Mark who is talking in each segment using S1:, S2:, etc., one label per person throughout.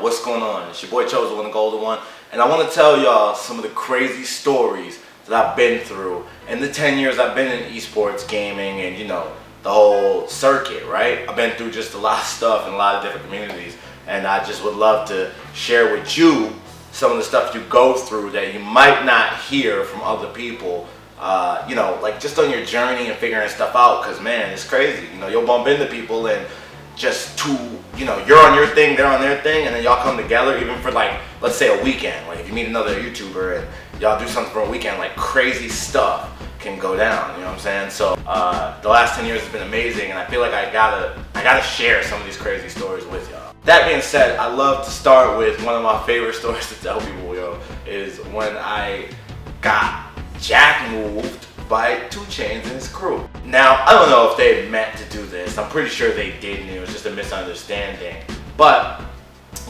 S1: what's going on? It's your boy Chose, the one, the golden one, and I want to tell y'all some of the crazy stories that I've been through in the 10 years I've been in esports gaming and, you know, the whole circuit, right? I've been through just a lot of stuff in a lot of different communities, and I just would love to share with you some of the stuff you go through that you might not hear from other people, you know, like just on your journey and figuring stuff out, because man, it's crazy. You know, you'll bump into people and just you know, you're on your thing, they're on their thing, and then y'all come together even for like, let's say a weekend. Like if you meet another YouTuber and y'all do something for a weekend, like crazy stuff can go down, you know what I'm saying? So the last 10 years has been amazing, and I feel like I gotta share some of these crazy stories with y'all. That being said, I love to start with one of my favorite stories to tell people, yo, is when I got jack moved by 2 Chainz and his crew. Now, I don't know if they meant to do this. I'm pretty sure they didn't. It was just a misunderstanding. But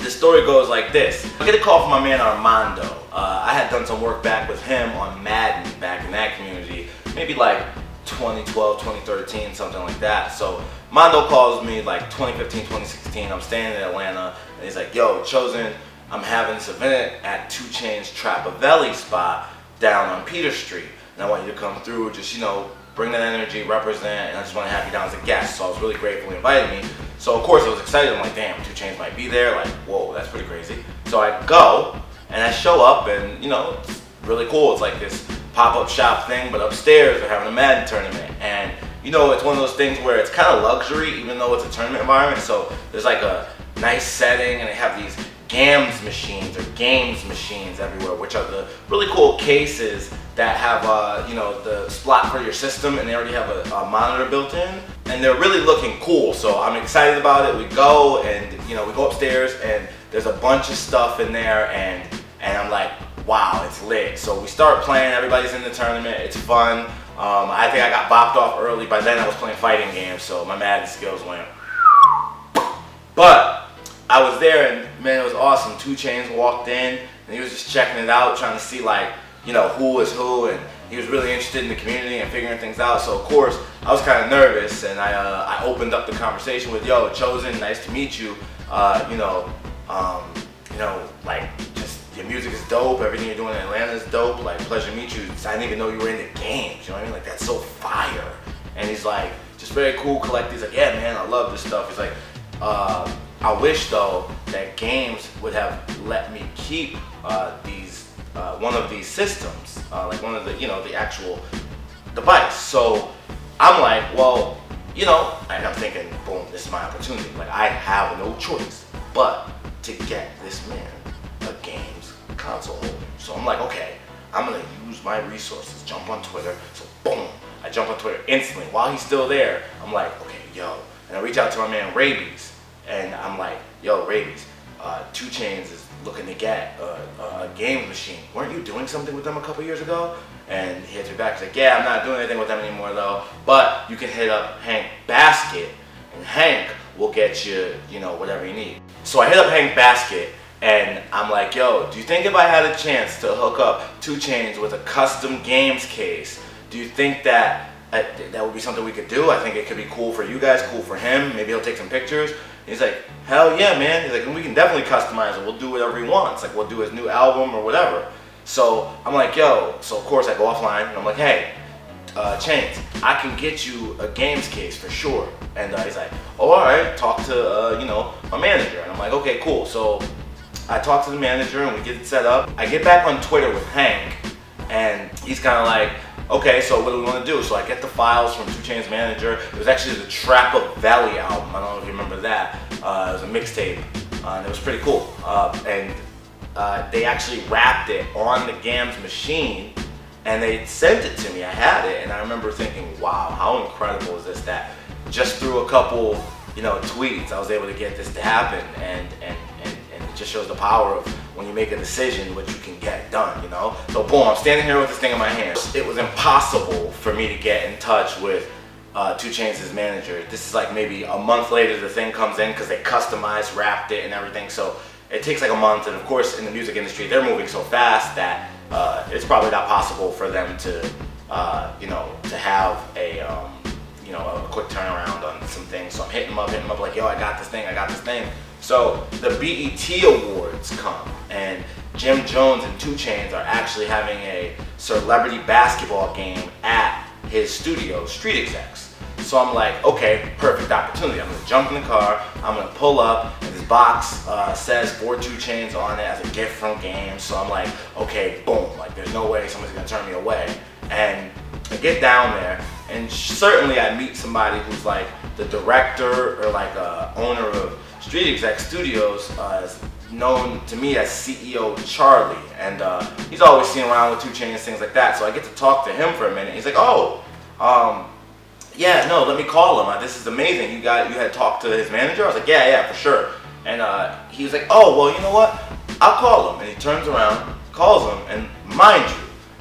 S1: the story goes like this. I get a call from my man Armondo. I had done some work back with him on Madden back in that community, maybe like 2012, 2013, something like that. So Mondo calls me like 2015, 2016. I'm staying in Atlanta, and he's like, yo, Chosen, I'm having this event at 2 Chainz Trapavelli spot down on Peter Street. And I want you to come through, just, you know, bring that energy, represent, and I just want to have you down as a guest. So I was really grateful he invited me. So of course I was excited. I'm like, damn, 2 Chainz might be there. Like, whoa, that's pretty crazy. So I go, and I show up, and, you know, it's really cool. It's like this pop-up shop thing, but upstairs they're having a Madden tournament. And, you know, it's one of those things where it's kind of luxury, even though it's a tournament environment. So there's like a nice setting, and they have these games machines everywhere, which are the really cool cases that have, you know, the slot for your system, and they already have a monitor built in, and they're really looking cool. So I'm excited about it. We go, and, you know, we go upstairs, and there's a bunch of stuff in there, and I'm like, wow, it's lit. So we start playing. Everybody's in the tournament. It's fun. I think I got bopped off early. By then I was playing fighting games, so my Madden skills went. But I was there, and man, it was awesome. 2 Chainz walked in, and he was just checking it out, trying to see, like, you know, who was who, and he was really interested in the community and figuring things out. So of course I was kind of nervous, and I opened up the conversation with, yo, Chosen, nice to meet you. You know, like, just your music is dope. Everything you're doing in Atlanta is dope. Like, pleasure to meet you. I didn't even know you were into games. You know what I mean? Like, that's so fire. And he's like, just very cool, collected. He's like, yeah, man, I love this stuff. He's like, I wish though that games would have let me keep one of these systems, like one of the, you know, the actual device. So I'm like, well, you know, and I'm thinking, boom, this is my opportunity. Like, I have no choice but to get this man a games console holder. So I'm like, okay, I'm gonna use my resources, jump on Twitter. So boom, I jump on Twitter instantly. While he's still there, I'm like, okay, yo, and I reach out to my man Rabies, and I'm like, yo, Rabies, 2 Chainz is looking to get a game machine. Weren't you doing something with them a couple years ago? And he hits me back. He's like, yeah, I'm not doing anything with them anymore though, but you can hit up Hank Baskett, and Hank will get you, you know, whatever you need. So I hit up Hank Baskett, and I'm like, yo, do you think if I had a chance to hook up 2 Chainz with a custom games case, do you think that that would be something we could do? I think it could be cool for you guys, cool for him. Maybe he'll take some pictures. He's like, hell yeah, man. He's like, and we can definitely customize it. We'll do whatever he wants. Like, we'll do his new album or whatever. So I'm like, yo. So of course I go offline, and I'm like, hey, Chainz, I can get you a games case for sure. And he's like, oh, all right, talk to, you know, my manager. And I'm like, okay, cool. So I talk to the manager, and we get it set up. I get back on Twitter with Hank, and he's kind of like, okay, so what do we want to do? So I get the files from 2 Chainz manager. It was actually the Trapavelli album. I don't know if you remember that. It was a mixtape, and it was pretty cool. And they actually wrapped it on the games machine, and they sent it to me. I had it, and I remember thinking, wow, how incredible is this that just through a couple, you know, tweets, I was able to get this to happen, and it just shows the power of when you make a decision, what you can get done, you know? So boom, I'm standing here with this thing in my hand. It was impossible for me to get in touch with 2 Chainz' manager. This is like maybe a month later the thing comes in, because they customized, wrapped it and everything. So it takes like a month, and of course in the music industry, they're moving so fast that it's probably not possible for them to, you know, to have a, you know, a quick turnaround on some things. So I'm hitting them up like, yo, I got this thing. So the BET Awards come, and Jim Jones and 2 Chainz are actually having a celebrity basketball game at his studio, Street Execs. So I'm like, okay, perfect opportunity. I'm gonna jump in the car, I'm gonna pull up, and this box says for 2 Chainz on it as a gift from Games. So I'm like, okay, boom, like there's no way somebody's gonna turn me away. And I get down there, and certainly I meet somebody who's like the director or like owner of Street Exec Studios, is known to me as CEO Charlie, and he's always seen around with 2 Chainz, things like that. So I get to talk to him for a minute. He's like, oh, yeah, no, let me call him. This is amazing. You had talked to his manager? I was like, yeah, for sure. And he was like, oh, well, you know what? I'll call him. And he turns around, calls him, and mind you,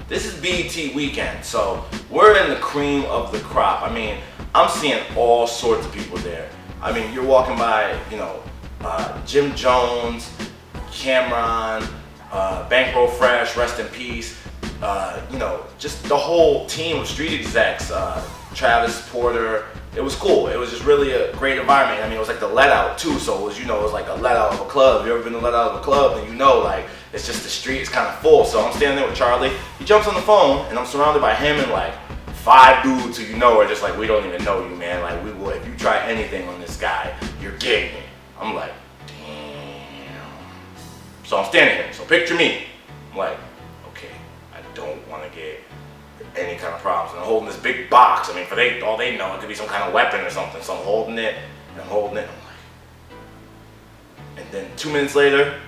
S1: this is BET weekend, so we're in the cream of the crop. I mean, I'm seeing all sorts of people there. I mean, you're walking by, Jim Jones, Cameron, Bankroll Fresh, rest in peace. Just the whole team of Street Execs, Travis Porter. It was cool. It was just really a great environment. I mean, it was like the let out too, so it was, it was like a let out of a club. If you ever been to let out of a club, then like, it's just the street is kind of full. So I'm standing there with Charlie. He jumps on the phone, and I'm surrounded by him and like 5 dudes who are just like, we don't even know you, man. Like, we will, if you try anything on this guy, you're gigging. I'm like, damn. So I'm standing here. So picture me. I'm like, okay, I don't want to get any kind of problems. And I'm holding this big box. I mean, all they know, it could be some kind of weapon or something. So I'm holding it, and I'm holding it. I'm like, and then 2 minutes later,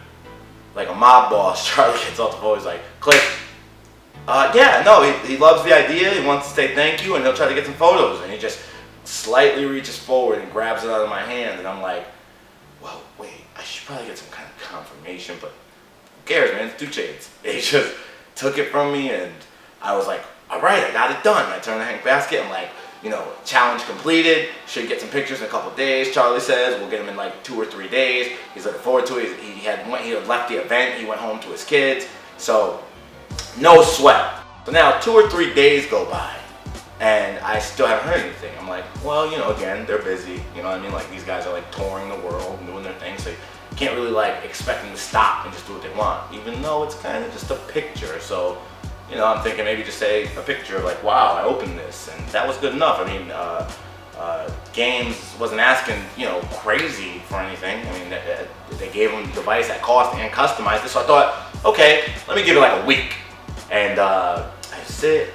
S1: like a mob boss, Charlie gets off the phone. He's like, Click. Yeah, no, he loves the idea. He wants to say thank you, and he'll try to get some photos. And he just slightly reaches forward and grabs it out of my hand. And I'm like, well, wait, I should probably get some kind of confirmation, but who cares, man? It's 2 Chainz. He just took it from me, and I was like, all right, I got it done. I turned to Hank Baskett. I'm like, challenge completed. Should get some pictures in a couple days. Charlie says we'll get him in like 2 or 3 days. He's looking forward to it. He had left the event. He went home to his kids. So no sweat. So now 2 or 3 days go by, and I still haven't heard anything. I'm like, well, again, they're busy. You know what I mean? Like, these guys are like touring the world and doing their thing, so you can't really like expect them to stop and just do what they want, even though it's kind of just a picture. So, I'm thinking maybe just say a picture of like, wow, I opened this, and that was good enough. I mean, Games wasn't asking, crazy for anything. I mean, they gave him the device at cost and customized it. So I thought, okay, let me give it like a week. And I sit.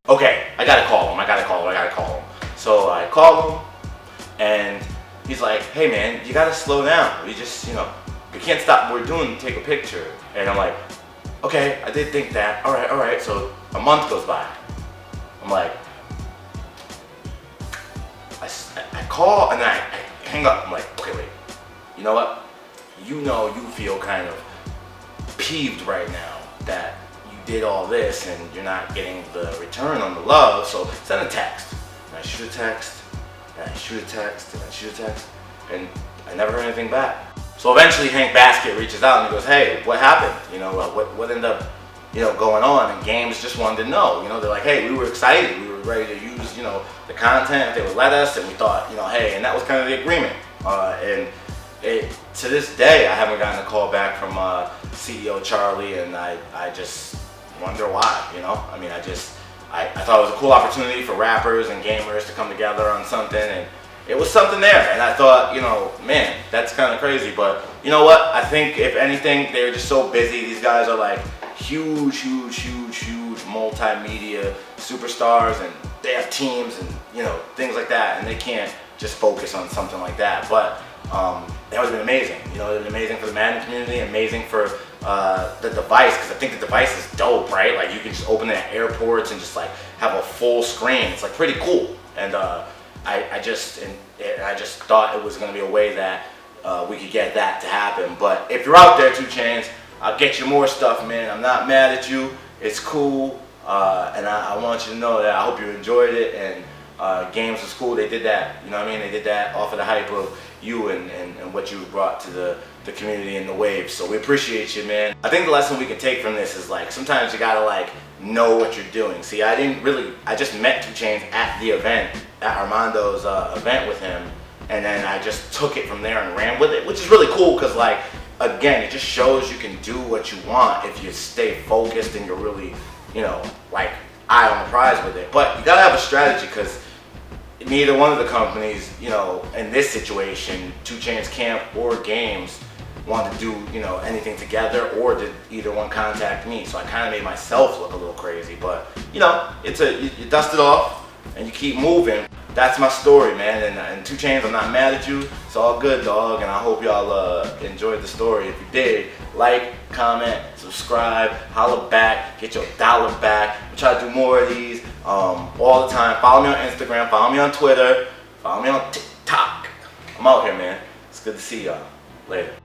S1: Okay, I gotta call him. So I call him, and he's like, hey man, you gotta slow down. We just, we can't stop what we're doing to take a picture. And I'm like, okay, I did think that. All right. So a month goes by. I'm like, I call and I hang up. I'm like, okay, wait. You know what? You feel kind of peeved right now that you did all this and you're not getting the return on the love. So send a text. And I shoot a text. And I shoot a text. And I shoot a text. And I never heard anything back. So eventually Hank Baskett reaches out and he goes, hey, what happened? What ended up going on? And Games just wanted to know. They're like, hey, we were excited. We were ready to use, the content if they would let us. And we thought, hey, and that was kind of the agreement. To this day, I haven't gotten a call back from CEO Charlie, and I just wonder why, I mean, I thought it was a cool opportunity for rappers and gamers to come together on something, and it was something there, and I thought, man, that's kind of crazy, but you know what? I think if anything, they're just so busy. These guys are like huge multimedia superstars, and they have teams and things like that, and they can't just focus on something like that. But that would have been amazing. It would have been amazing for the Madden community, amazing for the device, because I think the device is dope, right? Like, you can just open it at airports and just like have a full screen. It's like pretty cool, and I just thought it was going to be a way that we could get that to happen. But if you're out there, 2 Chainz, I'll get you more stuff, man. I'm not mad at you. It's cool, and I want you to know that I hope you enjoyed it. And Games was cool. They did that, They did that off of the hype of you and what you brought to the the community and the wave. So we appreciate you, man. I think the lesson we can take from this is like sometimes you gotta like know what you're doing. See, I just met 2 Chainz at the event, at Armondo's event with him, and then I just took it from there and ran with it, which is really cool because like, again, it just shows you can do what you want if you stay focused and you're really, you know, like eye on the prize with it. But you gotta have a strategy because neither one of the companies, you know, in this situation, 2 Chainz Camp or Games, want to do, you know, anything together, or did either one contact me. So I kind of made myself look a little crazy, but you know, you dust it off and you keep moving. That's my story, man. And 2 Chainz, I'm not mad at you. It's all good, dog. And I hope y'all enjoyed the story. If you did, like, comment, subscribe, holla back, get your dollar back. We try to do more of these all the time. Follow me on Instagram, follow me on Twitter, follow me on TikTok. I'm out here, man. It's good to see y'all. Later.